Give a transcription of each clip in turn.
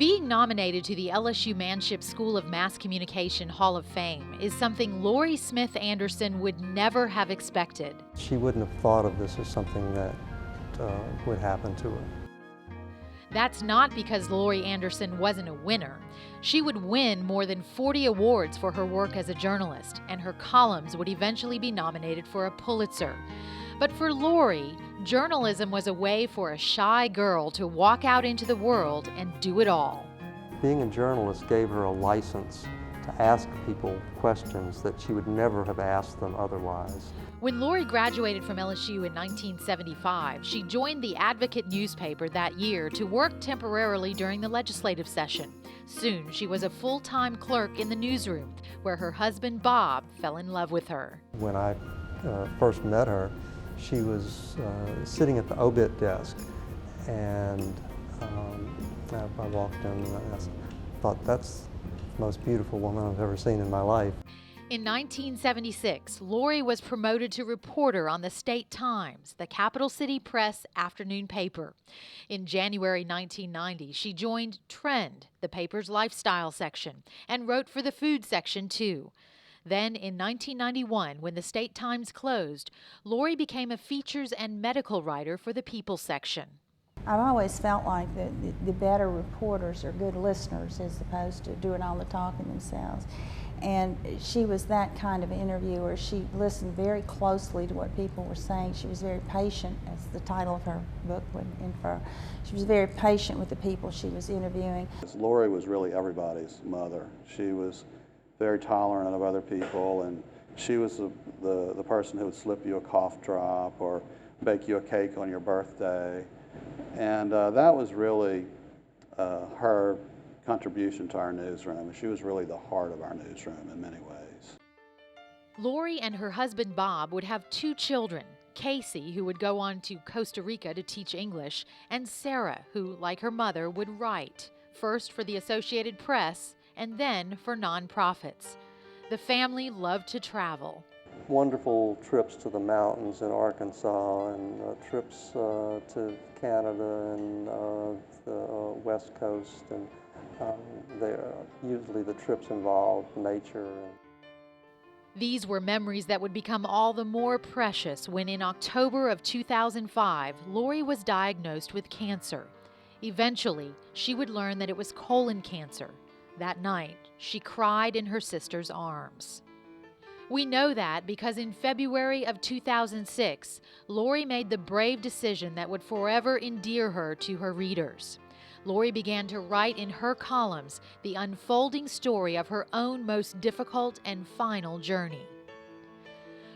Being nominated to the LSU Manship School of Mass Communication Hall of Fame is something Laurie Smith Anderson would never have expected. She wouldn't have thought of this as something that would happen to her. That's not because Laurie Anderson wasn't a winner. She would win more than 40 awards for her work as a journalist, and her columns would eventually be nominated for a Pulitzer. But for Laurie, journalism was a way for a shy girl to walk out into the world and do it all. Being a journalist gave her a license to ask people questions that she would never have asked them otherwise. When Laurie graduated from LSU in 1975, she joined the Advocate newspaper that year to work temporarily during the legislative session. Soon, she was a full-time clerk in the newsroom, where her husband Bob fell in love with her. When I first met her, she was sitting at the obit desk, and I walked in and I thought, that's the most beautiful woman I've ever seen in my life. In 1976, Laurie was promoted to reporter on the State Times, the capital city press afternoon paper. In January 1990, she joined Trend, the paper's lifestyle section, and wrote for the food section too. Then in 1991, when the State Times closed, Laurie became a features and medical writer for the People section. I've always felt like the better reporters are good listeners as opposed to doing all the talking themselves. And she was that kind of interviewer. She listened very closely to what people were saying. She was very patient, as the title of her book would infer. She was very patient with the people she was interviewing. Laurie was really everybody's mother. She was very tolerant of other people, and she was the person who would slip you a cough drop or bake you a cake on your birthday. And that was really her contribution to our newsroom. She was really the heart of our newsroom in many ways. Laurie and her husband Bob would have 2 children, Casey, who would go on to Costa Rica to teach English, and Sarah, who, like her mother, would write, first for the Associated Press and then for nonprofits. The family loved to travel. Wonderful trips to the mountains in Arkansas, and trips to Canada and the West Coast, and usually the trips involved nature. These were memories that would become all the more precious when in October of 2005, Laurie was diagnosed with cancer. Eventually, she would learn that it was colon cancer. That night, she cried in her sister's arms. We know that because in February of 2006, Laurie made the brave decision that would forever endear her to her readers. Laurie began to write in her columns the unfolding story of her own most difficult and final journey.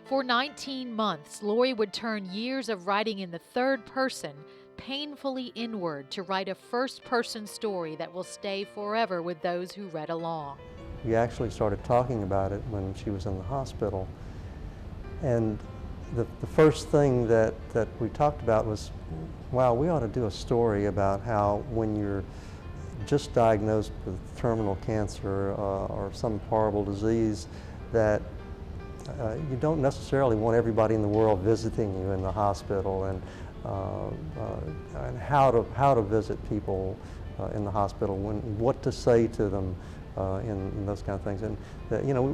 For 19 months, Laurie would turn years of writing in the third person painfully inward to write a first-person story that will stay forever with those who read along. We actually started talking about it when she was in the hospital, and the first thing that we talked about was, wow, we ought to do a story about how when you're just diagnosed with terminal cancer or some horrible disease, that you don't necessarily want everybody in the world visiting you in the hospital, and how to visit people in the hospital, what to say to them in those kind of things, and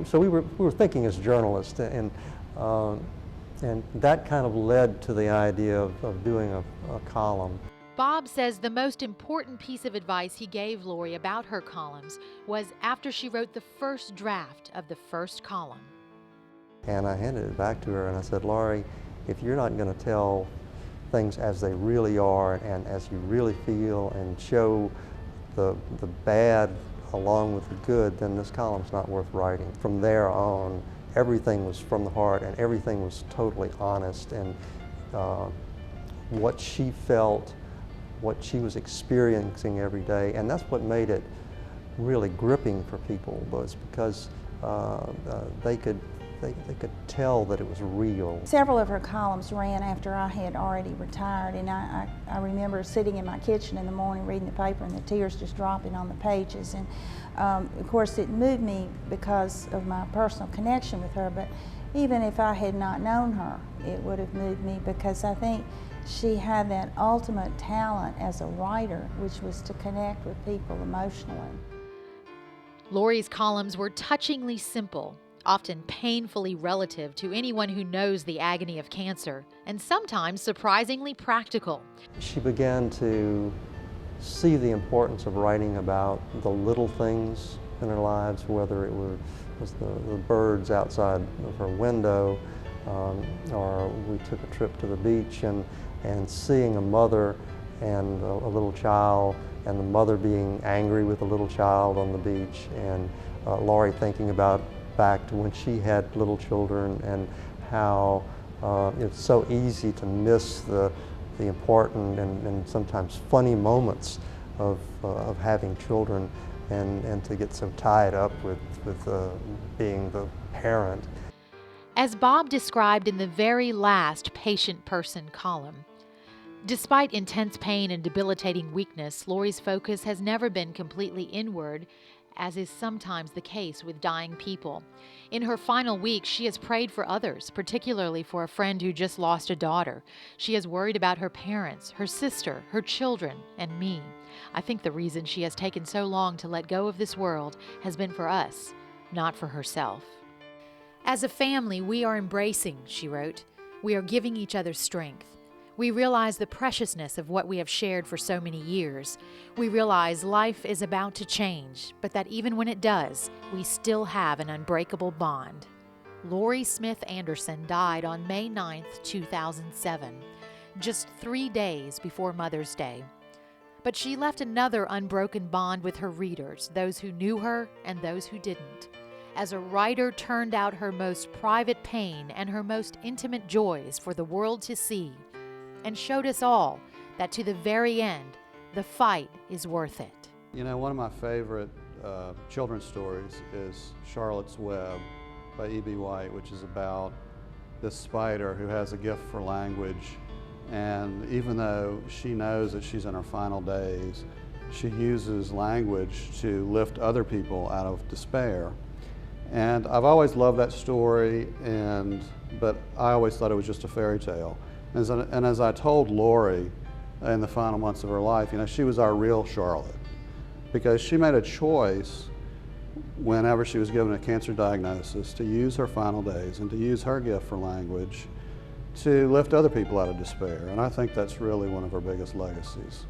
so we were thinking as journalists, and that kind of led to the idea of doing a column. Bob says the most important piece of advice he gave Laurie about her columns was after she wrote the first draft of the first column. And I handed it back to her and I said, Laurie, if you're not going to tell things as they really are and as you really feel and show the bad along with the good, then this column's not worth writing. From there on, everything was from the heart and everything was totally honest, and what she felt, what she was experiencing every day, and that's what made it really gripping for people, was because they could tell that it was real. Several of her columns ran after I had already retired, and I remember sitting in my kitchen in the morning reading the paper and the tears just dropping on the pages. And of course it moved me because of my personal connection with her, but even if I had not known her, it would have moved me, because I think she had that ultimate talent as a writer, which was to connect with people emotionally. Laurie's columns were touchingly simple, often painfully relative to anyone who knows the agony of cancer, and sometimes surprisingly practical. She began to see the importance of writing about the little things in her lives, whether it was the birds outside of her window, or we took a trip to the beach and seeing a mother and a little child, and the mother being angry with the little child on the beach, and Laurie thinking about back to when she had little children and how it's so easy to miss the important and sometimes funny moments of having children, and to get so tied up with being the parent. As Bob described in the very last Patient Person column, despite intense pain and debilitating weakness, Laurie's focus has never been completely inward, as is sometimes the case with dying people. In her final weeks, she has prayed for others, particularly for a friend who just lost a daughter. She has worried about her parents, her sister, her children, and me. I think the reason she has taken so long to let go of this world has been for us, not for herself. As a family, we are embracing, she wrote. We are giving each other strength. We realize the preciousness of what we have shared for so many years. We realize life is about to change, but that even when it does, we still have an unbreakable bond. Laurie Smith Anderson died on May 9th, 2007, just 3 days before Mother's Day. But she left another unbroken bond with her readers, those who knew her and those who didn't. As a writer turned out her most private pain and her most intimate joys for the world to see, and showed us all that to the very end, the fight is worth it. You know, one of my favorite children's stories is Charlotte's Web by E.B. White, which is about this spider who has a gift for language, and even though she knows that she's in her final days, she uses language to lift other people out of despair. And I've always loved that story, but I always thought it was just a fairy tale. And as I told Laurie in the final months of her life, you know, she was our real Charlotte, because she made a choice whenever she was given a cancer diagnosis to use her final days and to use her gift for language to lift other people out of despair. And I think that's really one of her biggest legacies.